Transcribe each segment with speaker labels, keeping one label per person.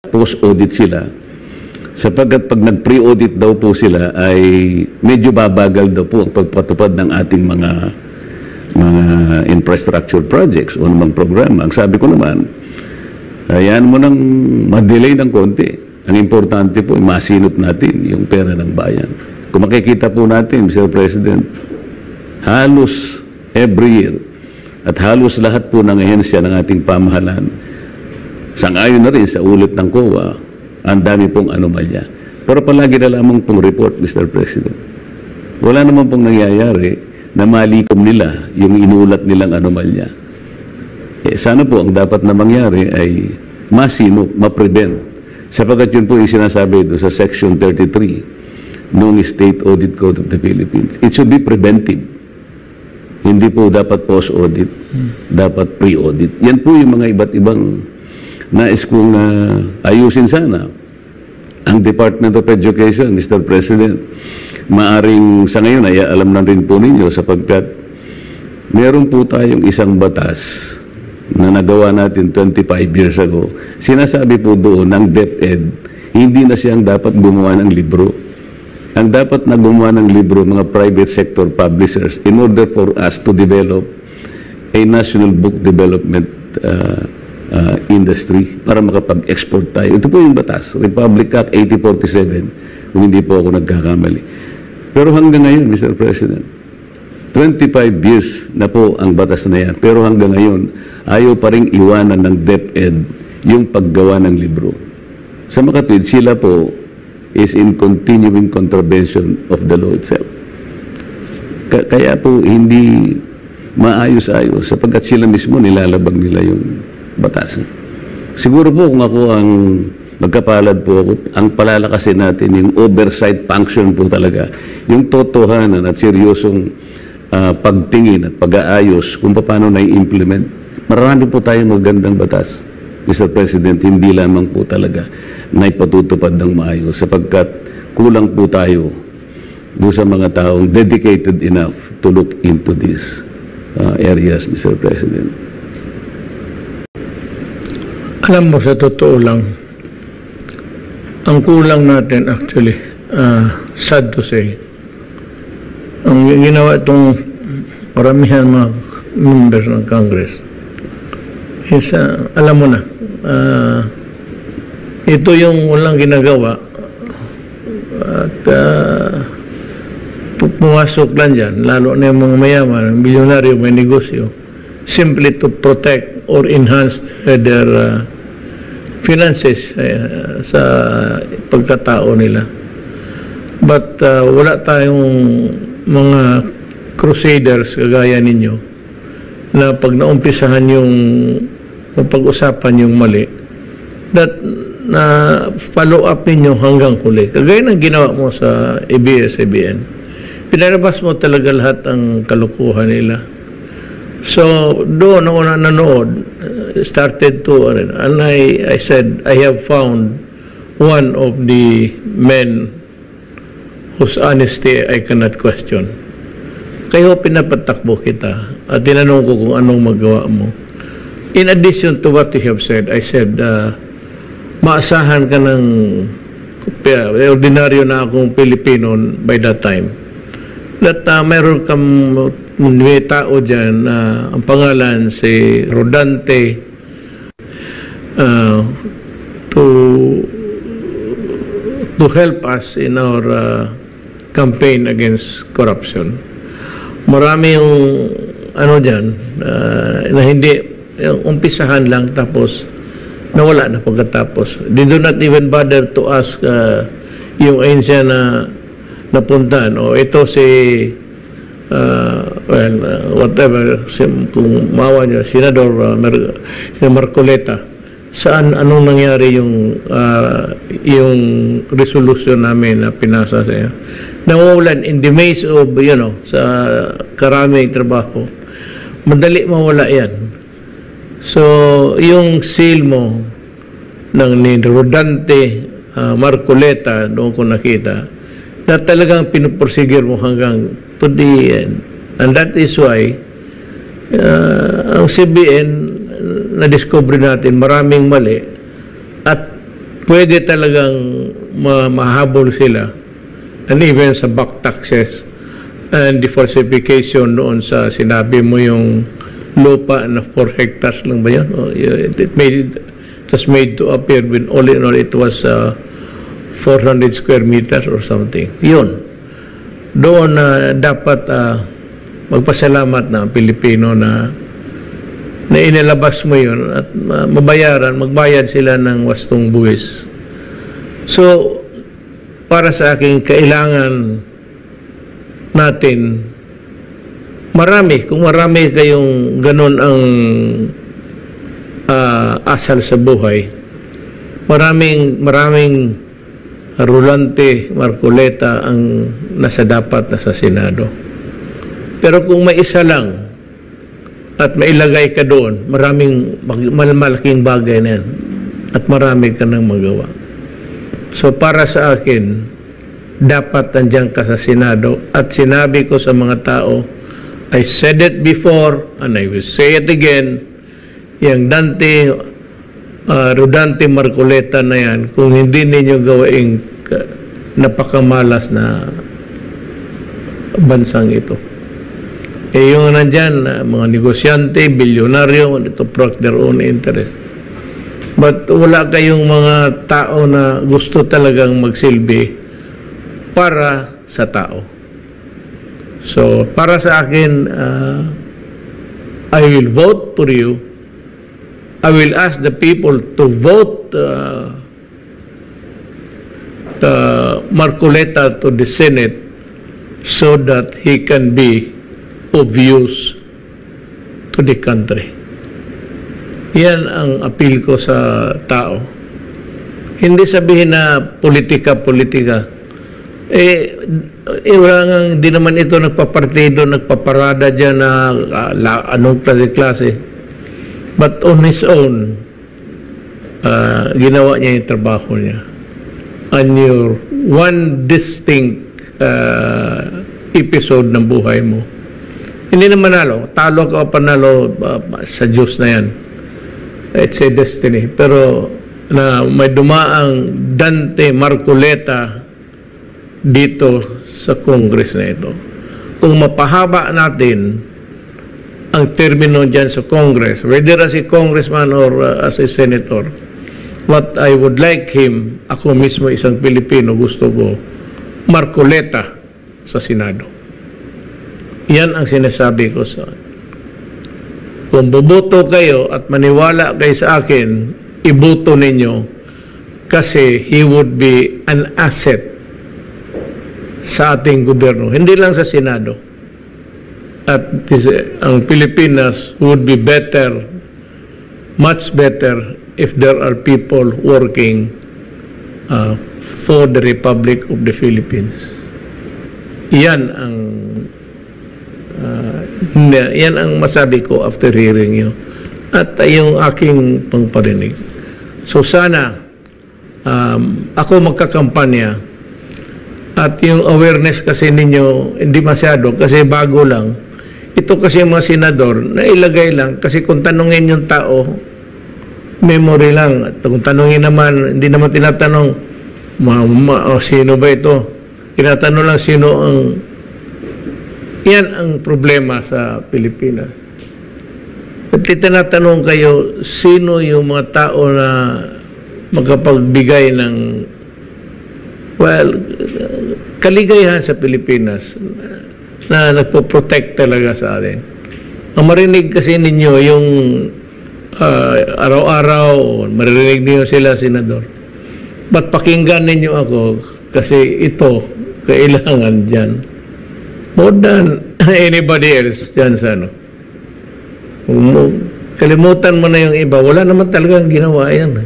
Speaker 1: post-audit sila, sapagkat pag nag-pre-audit daw po sila ay medyo babagal daw po ang pagpatupad ng ating mga infrastructure projects o namang programa. Ang sabi ko naman, ayan mo nang ma-delay ng konti. Ang importante po, masinop natin yung pera ng bayan. Kung makikita po natin, Mr. President, halos every year at halos lahat po ng ahensya ng ating pamahalaan, sang-ayon na rin sa ulat ng COA, ang dami pong anomalya. Pero palagi na lamang pong report, Mr. President. Wala naman pong nangyayari na malikom nila yung inulat nilang anomalya. Sana po ang dapat na mangyari ay masinop, ma-prevent. Sapagkat yun po yung sinasabi doon sa Section 33 ng State Audit Code of the Philippines. It should be preventive. Hindi po dapat post-audit, dapat pre-audit. Yan po yung mga iba't ibang nais kong ayusin sana. Ang Department of Education, Mr. President, maaring sa ngayon ay alam na rin po ninyo sapagkat meron po tayong isang batas na nagawa natin 25 years ago. Sinasabi po doon ng DepEd, hindi na siyang dapat gumawa ng libro. Ang dapat na gumawa ng libro, mga private sector publishers, in order for us to develop a national book development industry para makapag-export tayo. Ito po yung batas, Republic Act 8047, kung hindi po ako nagkakamali. Pero hanggang ngayon, Mr. President, 25 years na po ang batas na yan. Pero hanggang ngayon, ayaw pa rin iwanan ng DepEd yung paggawa ng libro. Sa makatwid, sila po is in continuing contravention of the law itself. Kaya po hindi maayos-ayos sapagkat sila mismo nilalabag nila yung batas. Siguro po kung ako ang magkapalad po ako, ang palalakasin natin yung oversight function po talaga, yung totohanan at seryosong pagtingin at pag-aayos kung paano na-implement. Marami po tayong magandang batas, Mr. President, hindi lamang po talaga na ipatutupad ng maayos sapagkat kulang po tayo doon sa mga taong dedicated enough to look into these areas, Mr. President.
Speaker 2: Alam mo, sa totoo lang, ang kulang natin actually, sad to say, ang ginawa itong paramihan mga members ng Congress is, alam mo na, ito yung walang ginagawa at pumasok lang dyan, lalo na yung mga mayaman, milyonaryo, may negosyo, simply to protect or enhance their finances sa pagkatao nila. But wala tayong mga crusaders kagaya ninyo na pag naumpisahan yung pag-usapan yung mali, that na follow up ninyo hanggang huli. Kagaya ng ginawa mo sa ABS-CBN. Pinalabas mo talaga lahat ang kalukuhan nila. So, doon ako nanood, started to, and I said, I have found one of the men whose honesty I cannot question. Kaya pinapatakbo kita at tinanong ko kung anong magawa mo. In addition to what you have said, I said, maasahan ka ng ordinaryo na akong Pilipino by that time. That mayroon kang may tao dyan na ang pangalan si Rodante to help us in our campaign against corruption. Marami yung ano dyan na hindi umpisahan lang tapos nawala na pagkatapos. They do not even bother to ask yung ahensya na napuntahan. O ito si whatever, kung mawa nyo, Senador Marcoleta, saan, anong nangyari yung resolution namin na pinasa sa iyo. Nawawalan in the maze of, sa karaming trabaho. Madali mawala yan. So, yung seal mo ni Rodante Marcoleta, doon ko nakita, na talagang pinuporsigir mo hanggang to the end. And that is why ang CBN na-discover natin maraming mali at pwede talagang mahabol sila, and even sa back taxes and the falsification doon sa sinabi mo yung lupa na 4 hectares lang ba yun? It was made to appear when all in all it was 400 square meters or something. Yun. Doon dapat magpasalamat na ang Pilipino na inilabas mo yun at magbayad sila ng wastong buwis. So, para sa akin, kailangan natin kung marami kayong ganun ang asal sa buhay, maraming Rolante Marcoleta ang nasa Senado. Pero kung may isa lang at mailagay ka doon, maraming malaking bagay na yan at marami ka nang magawa. So para sa akin, dapat nandiyan ka sa Senado at sinabi ko sa mga tao, I said it before and I will say it again, yung Rodante Marcoleta na yan, kung hindi ninyo gawaing napakamalas na bansang ito. Yung nandyan, mga negosyante, bilyonaryo, to protect their own interest. But wala kayong mga tao na gusto talagang magsilbi para sa tao. So, para sa akin, I will vote for you. I will ask the people to vote Marcoleta to the Senate so that he can be of use to the country. Yan ang appeal ko sa tao. Hindi sabihin na politika. Hindi naman ito nagpapartido, nagpaparada dyan na anong klase-klase. But on his own, ginawa niya yung trabaho niya. And your one distinct episode ng buhay mo, hindi na manalo. Talo ka o panalo, sa Diyos na yan. It's a destiny. Pero na may dumaang Dante Marcoleta dito sa Congress na ito. Kung mapahaba natin ang termino dyan sa Congress, whether as a congressman or as a senator, what I would like him, ako mismo isang Pilipino, gusto ko, Marcoleta sa Senado. Yan ang sinasabi ko sa kung buboto kayo at maniwala kayo sa akin, iboto ninyo kasi he would be an asset sa ating gobyerno, hindi lang sa Senado. At ang Pilipinas would be better, much better, if there are people working for the Republic of the Philippines. Yan ang masabi ko after hearing you. At yung aking pangparinig. So sana, ako magkakampanya. At yung awareness kasi ninyo, hindi masyado, kasi bago lang. Ito kasi yung mga senador, nailagay lang, kasi kung tanungin yung tao, memory lang. At kung tanungin naman, hindi naman tinatanong, sino ba ito? Tinatanong lang sino ang... Yan ang problema sa Pilipinas. At tinatanong kayo, sino yung mga tao na makapagbigay ng kaligayahan sa Pilipinas na nagpo-protect talaga sa atin. Ang marinig kasi ninyo yung araw-araw, maririnig niyo sila, Senador. Ba't pakinggan ninyo ako? Kasi ito, kailangan dyan. More than anybody else dyan sa ano. Kalimutan mo na yung iba. Wala naman talagang ginawa yan.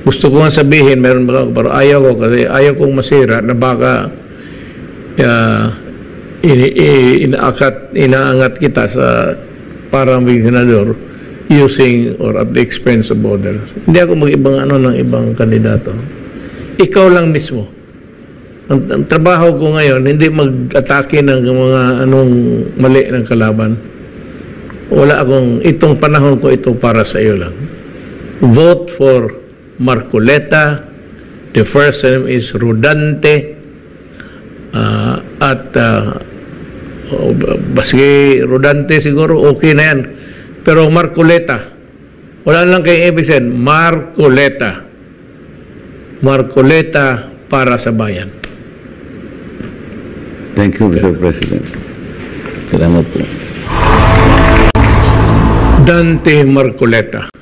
Speaker 2: Gusto ko nga sabihin, meron ba ako, pero ayaw ko kasi ayaw kong masira na baka inaangat kita sa parang senador using or at the expense of others. Hindi ako mag-ibang ng ibang kandidato. Ikaw lang mismo. Ang trabaho ko ngayon, hindi mag-atake ng mga anong mali ng kalaban. Wala akong, itong panahon ko ito para sa iyo lang. Vote for Marcoleta, the first name is Rodante, at baski Rodante siguro okay na yan, pero Marcoleta, wala lang kayong ibig sabihin, Marcoleta para sa bayan.
Speaker 1: Thank you, Mr. President. Salamat po.
Speaker 2: Dante Marcoleta.